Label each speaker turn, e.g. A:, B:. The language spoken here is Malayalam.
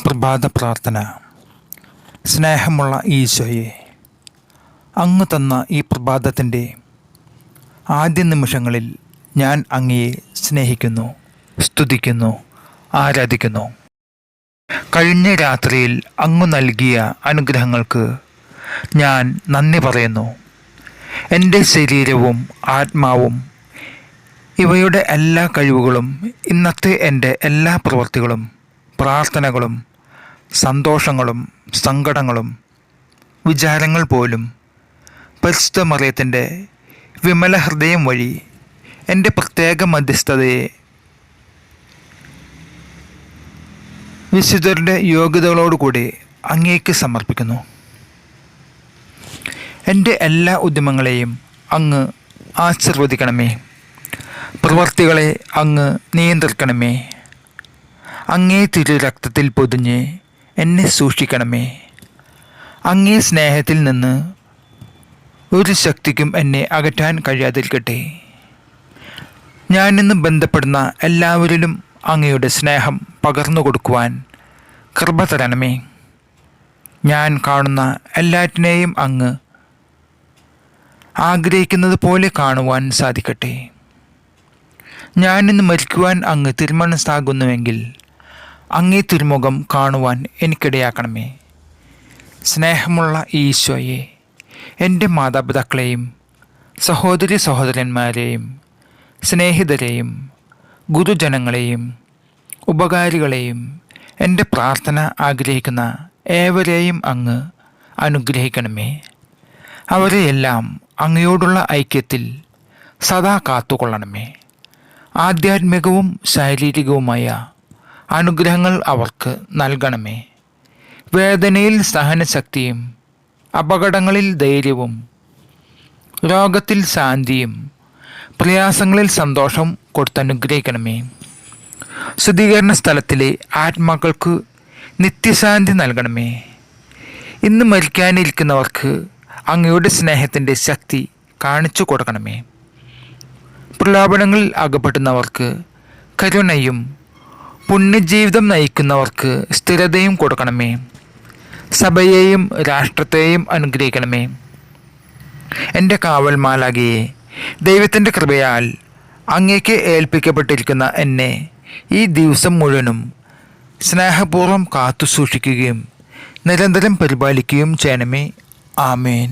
A: പ്രഭാത പ്രാർത്ഥന. സ്നേഹമുള്ള ഈശോയെ, അങ്ങ് തന്ന ഈ പ്രഭാതത്തിൻ്റെ ആദ്യ നിമിഷങ്ങളിൽ ഞാൻ അങ്ങയെ സ്നേഹിക്കുന്നു, സ്തുതിക്കുന്നു, ആരാധിക്കുന്നു. കഴിഞ്ഞ രാത്രിയിൽ അങ്ങ് നൽകിയ അനുഗ്രഹങ്ങൾക്ക് ഞാൻ നന്ദി പറയുന്നു. എൻ്റെ ശരീരവും ആത്മാവും ഇവയുടെ എല്ലാ കഴിവുകളും ഇന്നത്തെ എൻ്റെ എല്ലാ പ്രവൃത്തികളും പ്രാർത്ഥനകളും സന്തോഷങ്ങളും സങ്കടങ്ങളും വിചാരങ്ങൾ പോലും പരിശുദ്ധ മറിയത്തിൻ്റെ വിമല ഹൃദയം വഴി എൻ്റെ പ്രത്യേക മധ്യസ്ഥതയെ വിശുദ്ധരുടെ യോഗ്യതകളോടുകൂടി അങ്ങേക്ക് സമർപ്പിക്കുന്നു. എൻ്റെ എല്ലാ ഉദ്യമങ്ങളെയും അങ്ങ് ആശീർവദിക്കണമേ. പ്രവർത്തികളെ അങ്ങ് നിയന്ത്രിക്കണമേ. അങ്ങേ തിരു രക്തത്തിൽ പൊതിഞ്ഞ് എന്നെ സൂക്ഷിക്കണമേ. അങ്ങേ സ്നേഹത്തിൽ നിന്ന് ഒരു ശക്തിക്കും എന്നെ അകറ്റാൻ കഴിയാതിരിക്കട്ടെ. ഞാനിന്ന് ബന്ധപ്പെടുന്ന എല്ലാവരിലും അങ്ങയുടെ സ്നേഹം പകർന്നു കൊടുക്കുവാൻ കൃപ തരണമേ. ഞാൻ കാണുന്ന എല്ലാറ്റിനെയും അങ്ങ് ആഗ്രഹിക്കുന്നത് പോലെ കാണുവാൻ സാധിക്കട്ടെ. ഞാനിന്ന് മരിക്കുവാൻ അങ്ങ് തീരുമാനസ്ഥാകുന്നുവെങ്കിൽ അങ്ങേ തിരുമുഖം കാണുവാൻ എനിക്കിടയാക്കണമേ. സ്നേഹമുള്ള ഈശോയെ, എൻ്റെ മാതാപിതാക്കളെയും സഹോദരി സഹോദരന്മാരെയും സ്നേഹിതരെയും ഗുരുജനങ്ങളെയും ഉപകാരികളെയും എൻ്റെ പ്രാർത്ഥന ആഗ്രഹിക്കുന്ന ഏവരെയും അങ്ങ് അനുഗ്രഹിക്കണമേ. അവരെയെല്ലാം അങ്ങയോടുള്ള ഐക്യത്തിൽ സദാ കാത്തുകൊള്ളണമേ. ആധ്യാത്മികവും ശാരീരികവുമായ അനുഗ്രഹങ്ങൾ അവർക്ക് നൽകണമേ. വേദനയിൽ സഹനശക്തിയും അപകടങ്ങളിൽ ധൈര്യവും രോഗത്തിൽ ശാന്തിയും പ്രയാസങ്ങളിൽ സന്തോഷം കൊടുത്തനുഗ്രഹിക്കണമേ. ശുദ്ധീകരണ സ്ഥലത്തിലെ ആത്മാക്കൾക്ക് നിത്യശാന്തി നൽകണമേ. ഇന്ന് മരിക്കാനിരിക്കുന്നവർക്ക് അങ്ങയുടെ സ്നേഹത്തിൻ്റെ ശക്തി കാണിച്ചു കൊടുക്കണമേ. പ്രലോഭനങ്ങളിൽ അകപ്പെടുന്നവർക്ക് കരുണയും പുണ്യജീവിതം നയിക്കുന്നവർക്ക് സ്ഥിരതയും കൊടുക്കണമേ. സഭയെയും രാഷ്ട്രത്തെയും അനുഗ്രഹിക്കണമേ. എൻ്റെ കാവൽ മാലാഖയെ, ദൈവത്തിൻ്റെ കൃപയാൽ അങ്ങേക്ക് ഏൽപ്പിക്കപ്പെട്ടിരിക്കുന്ന എന്നെ ഈ ദിവസം മുഴുവനും സ്നേഹപൂർവ്വം കാത്തു സൂക്ഷിക്കുകയും നിരന്തരം പരിപാലിക്കുകയും ചെയ്യണമേ. ആമേൻ.